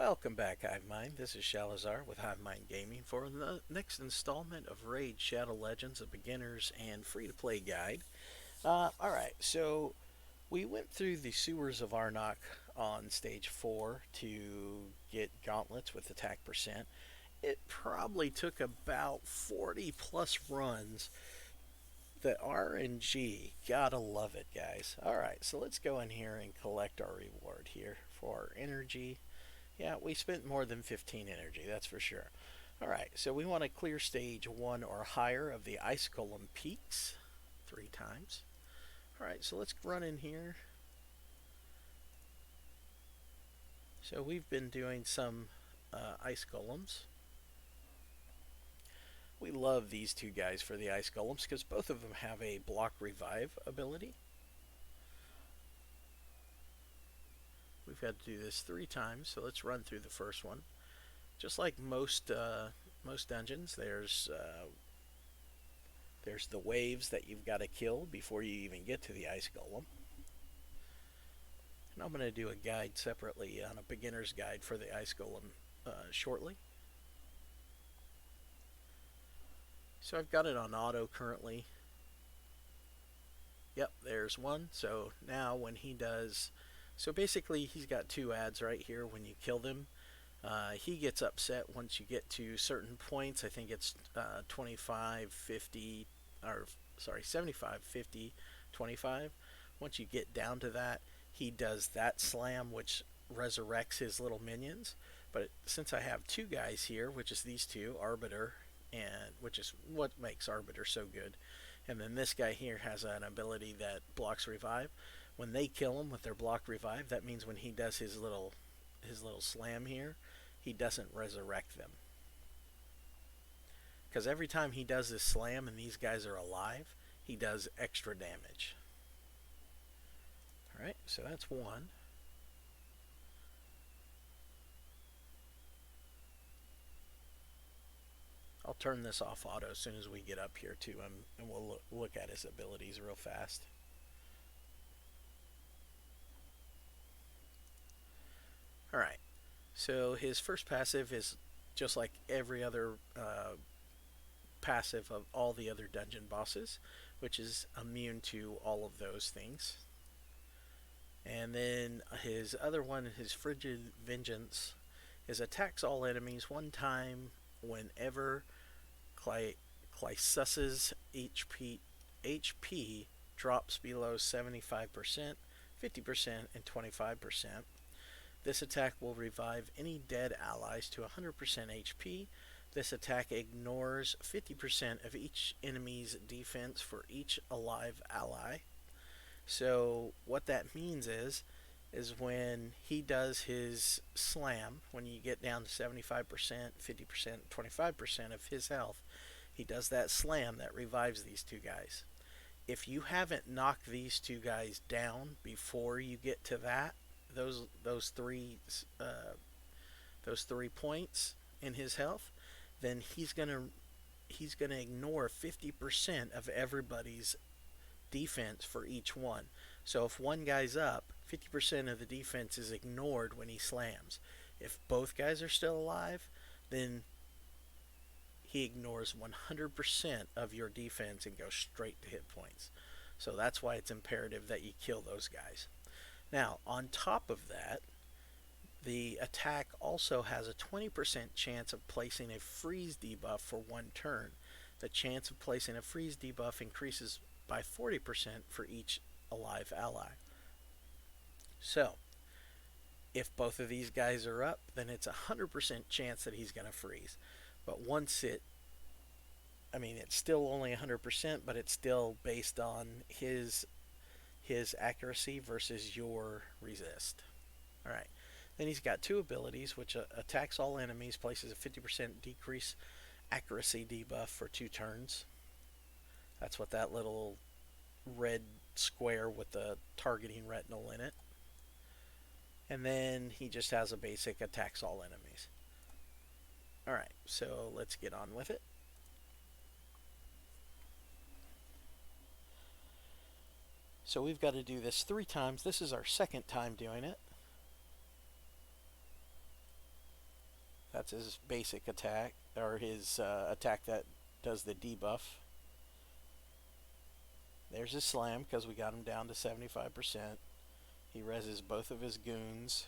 Welcome back, Hive Mind. This is Shalazar with Hive Mind Gaming for the next installment of Raid Shadow Legends, a beginner's and free-to-play guide. Alright, so we went through the sewers of Arnok on stage 4 to get gauntlets with attack percent. It probably took about 40 plus runs. The RNG, gotta love it, guys. Alright, so let's go in here and collect our reward here for our energy. Yeah, we spent more than 15 energy, that's for sure. Alright, so we want to clear stage 1 or higher of the Ice Golem peaks 3 times. Alright, so let's run in here. So we've been doing some Ice Golems. We love these two guys for the Ice Golems because both of them have a block revive ability. We've had to do this 3 times, so let's run through the first one. Just like most dungeons, there's the waves that you've got to kill before you even get to the Ice Golem. And I'm going to do a guide separately on a beginner's guide for the Ice Golem shortly. So I've got it on auto currently. Yep, there's one. So now when he does... So basically he's got 2 ads right here when you kill them. He gets upset once you get to certain points. I think it's 25, 50, or sorry, 75, 50, 25. Once you get down to that, he does that slam, which resurrects his little minions. But since I have 2 guys here, which is these 2, Arbiter, and which is what makes Arbiter so good, and then this guy here has an ability that blocks revive. When they kill him with their block revive, that means when he does his little slam here, he doesn't resurrect them. Because every time he does this slam and these guys are alive, he does extra damage. Alright, so that's one. I'll turn this off auto as soon as we get up here to him, and we'll look at his abilities real fast. Alright, so his first passive is just like every other passive of all the other dungeon bosses, which is immune to all of those things. And then his other one, his Frigid Vengeance, is attacks all enemies 1 time whenever Clysus's HP drops below 75%, 50%, and 25%. This attack will revive any dead allies to 100% HP. This attack ignores 50% of each enemy's defense for each alive ally. So what that means is when he does his slam, when you get down to 75%, 50%, 25% of his health, he does that slam that revives these 2 guys. If you haven't knocked these 2 guys down before you get to that, those three points in his health, then he's gonna ignore 50% of everybody's defense for each one. So if one guy's up, 50% of the defense is ignored when he slams. If both guys are still alive, then he ignores 100% of your defense and goes straight to hit points. So that's why it's imperative that you kill those guys. Now, on top of that, the attack also has a 20% chance of placing a freeze debuff for 1 turn. The chance of placing a freeze debuff increases by 40% for each alive ally. So, if both of these guys are up, then it's a 100% chance that he's going to freeze. But once it's still only 100%, but it's still based on his accuracy versus your resist. Alright, then he's got 2 abilities, which attacks all enemies, places a 50% decrease accuracy debuff for 2 turns. That's what that little red square with the targeting retinal in it. And then he just has a basic attacks all enemies. Alright, so let's get on with it. So we've got to do this 3 times. This is our 2nd time doing it. That's his basic attack, or his attack that does the debuff. There's his slam because we got him down to 75%. He reses both of his goons.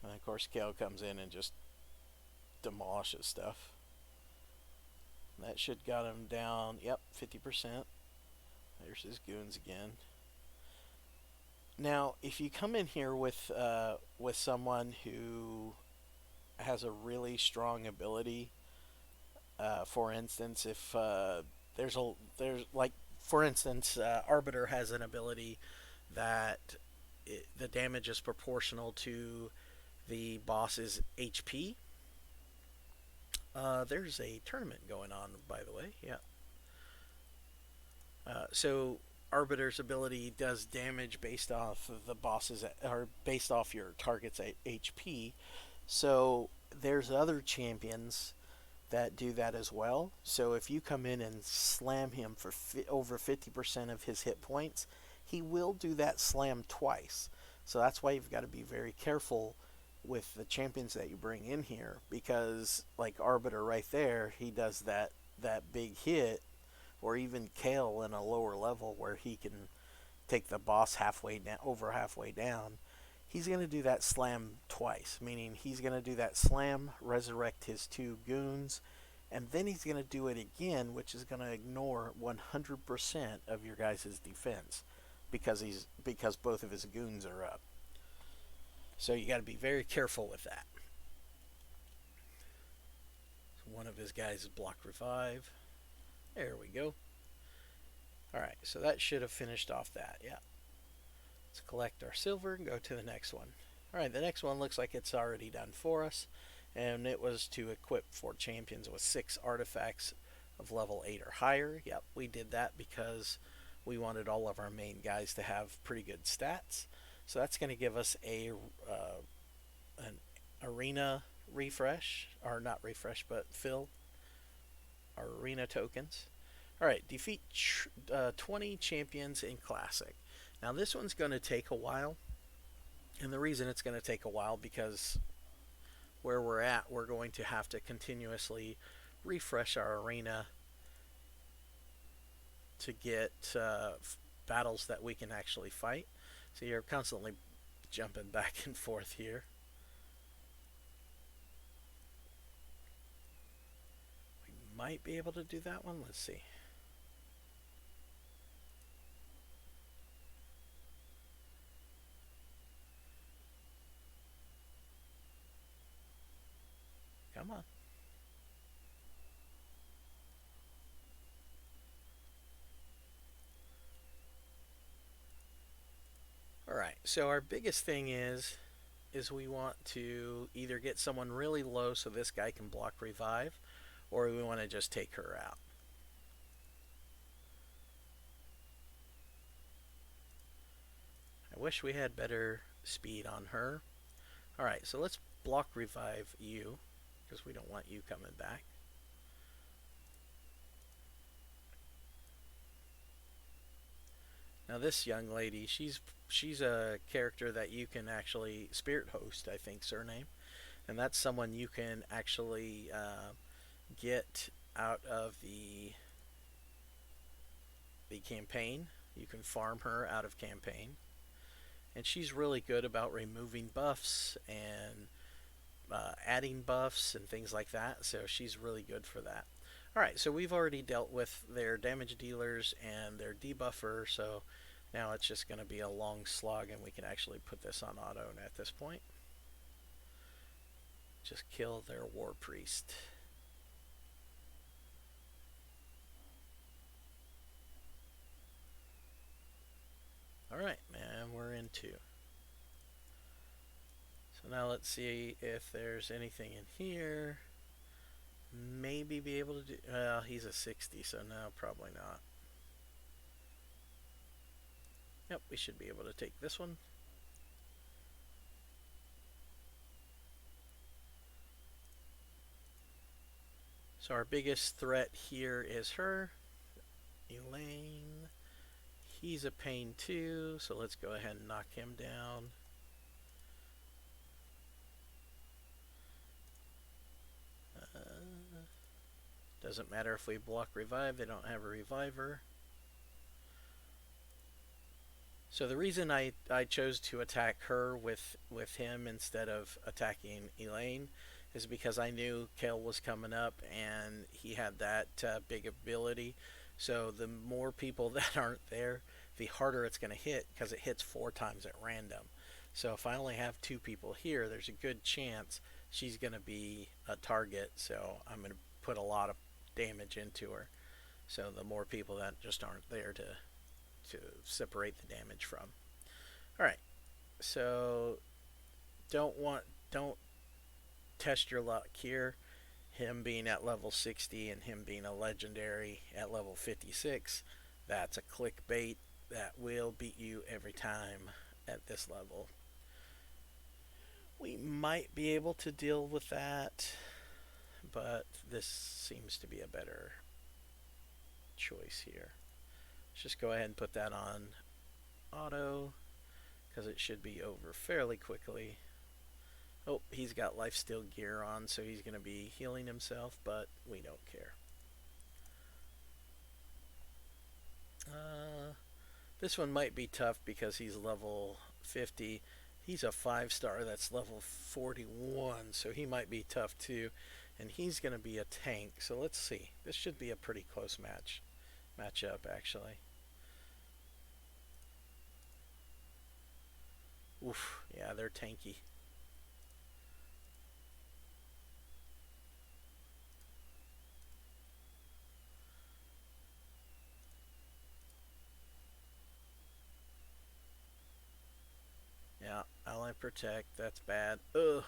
And of course, Kale comes in and just demolishes stuff. That should got him down, yep, 50%. There's his goons again. Now, if you come in here with someone who has a really strong ability, for instance, if there's like, for instance, Arbiter has an ability that the damage is proportional to the boss's HP. There's a tournament going on, by the way. Yeah. So Arbiter's ability does damage based off of the boss's, or based off your target's HP. So there's other champions that do that as well. So if you come in and slam him for over 50% of his hit points, he will do that slam twice. So that's why you've got to be very careful with the champions that you bring in here, because like Arbiter right there, he does that big hit, or even Kale in a lower level where he can take the boss halfway down, over halfway down. He's going to do that slam twice, meaning he's going to do that slam, resurrect his two goons, and then he's going to do it again, which is going to ignore 100% of your guys' defense because both of his goons are up. So you got to be very careful with that. So one of his guys is block revive. There we go. Alright, so that should have finished off that, yeah. Let's collect our silver and go to the next one. Alright, the next one looks like it's already done for us. And it was to equip 4 champions with 6 artifacts of level 8 or higher. Yep, we did that because we wanted all of our main guys to have pretty good stats. So that's going to give us an arena refresh, or not refresh, but fill our arena tokens. Alright, defeat 20 champions in Classic. Now this one's going to take a while, and the reason it's going to take a while because where we're at, we're going to have to continuously refresh our arena to get battles that we can actually fight. So you're constantly jumping back and forth here. We might be able to do that one. Let's see. Come on. Alright, so our biggest thing is we want to either get someone really low so this guy can block revive, or we want to just take her out. I wish we had better speed on her. Alright, so let's block revive you, because we don't want you coming back. Now this young lady, she's a character that you can actually spirit host, I think, surname, and that's someone you can actually get out of the campaign. You can farm her out of campaign, and she's really good about removing buffs and adding buffs and things like that, so she's really good for that. Alright, so we've already dealt with their damage dealers and their debuffer, so now it's just going to be a long slog, and we can actually put this on auto at this point. Just kill their war priest. Alright, and we're in 2. So now let's see if there's anything in here. Maybe be able to do... Well, he's a 60, so no, probably not. Yep, we should be able to take this one. So our biggest threat here is her. Elaine. He's a pain too, so let's go ahead and knock him down. Doesn't matter if we block revive, they don't have a reviver. So the reason I chose to attack her with him instead of attacking Elaine is because I knew Kale was coming up and he had that big ability. So the more people that aren't there, the harder it's going to hit because it hits 4 times at random. So if I only have 2 people here, there's a good chance she's going to be a target. So I'm going to put a lot of damage into her. So the more people that just aren't there to separate the damage from. All right, so don't test your luck here. Him being at level 60 and him being a legendary at level 56, that's a clickbait that will beat you every time at this level. We might be able to deal with that, but this seems to be a better choice here. Let's just go ahead and put that on auto because it should be over fairly quickly. Oh, he's got lifesteal gear on, so he's going to be healing himself, but we don't care. This one might be tough because he's level 50. He's a 5-star that's level 41, so he might be tough too. And he's going to be a tank, so let's see. This should be a pretty close matchup, actually. Oof, yeah, they're tanky. Yeah, ally protect, that's bad. Ugh.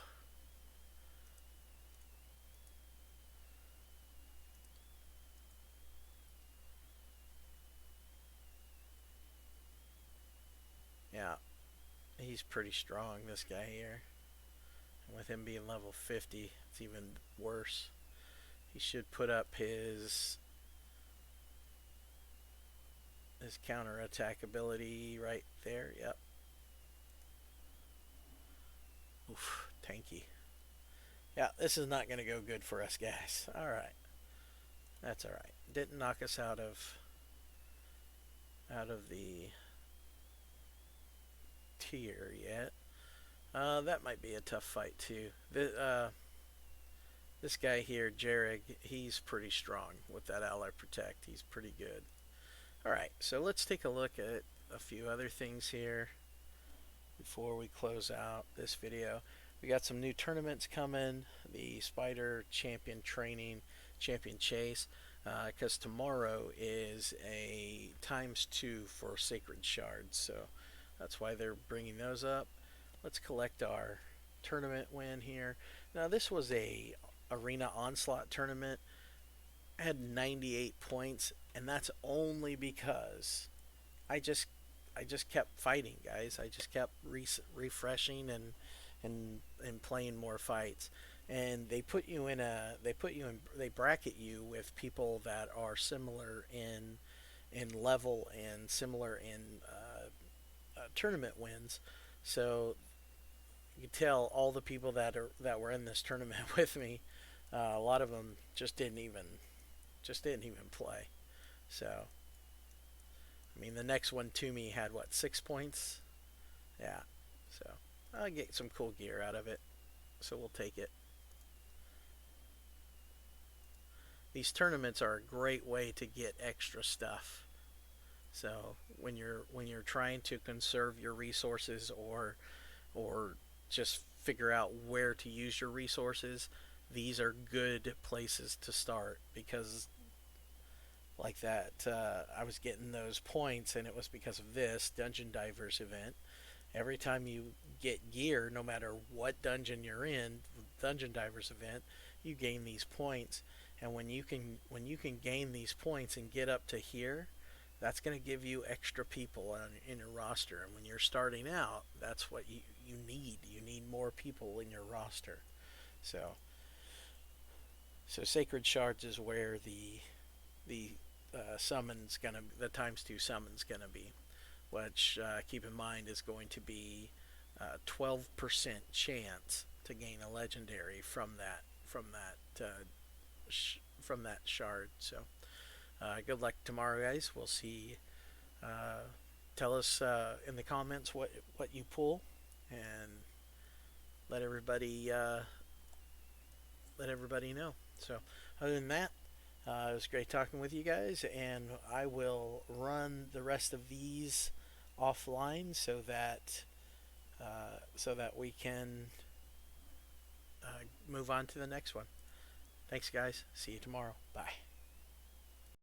Yeah, he's pretty strong, this guy here. And with him being level 50, it's even worse. He should put up his counter attack ability right there. Yep. Oof, tanky. Yeah, this is not going to go good for us, guys. Alright. That's alright. Didn't knock us out of the tier yet. That might be a tough fight too. This guy here, Jarrig, he's pretty strong with that ally protect. He's pretty good. Alright, so let's take a look at a few other things here before we close out this video. We got some new tournaments coming. The Spider Champion Training, Champion Chase, because tomorrow is a ×2 for Sacred Shards, so that's why they're bringing those up. Let's collect our tournament win here. Now this was a Arena Onslaught tournament. I had 98 points, and that's only because I just kept fighting, guys. I just kept refreshing and playing more fights. And they bracket you with people that are similar in level and similar in tournament wins. So you can tell all the people that were in this tournament with me, a lot of them just didn't even play. So I mean, the next one to me had what, 6 points? Yeah. So I'll get some cool gear out of it. So we'll take it. These tournaments are a great way to get extra stuff. So when you're trying to conserve your resources or just figure out where to use your resources, these are good places to start because like that I was getting those points and it was because of this Dungeon Divers event. Every time you get gear, no matter what dungeon you're in, Dungeon Divers event, you gain these points. And when you can gain these points and get up to here, that's going to give you extra people in your roster. And when you're starting out, that's what you need. You need more people in your roster. So Sacred Shards is where the summon's gonna, the ×2 summon's gonna be, which keep in mind is going to be 12% chance to gain a legendary from that from that shard. So good luck tomorrow, guys. We'll see. Tell us in the comments what you pull, and let everybody know. So other than that, it was great talking with you guys, and I will run the rest of these offline so that we can move on to the next one. Thanks, guys. See you tomorrow. Bye.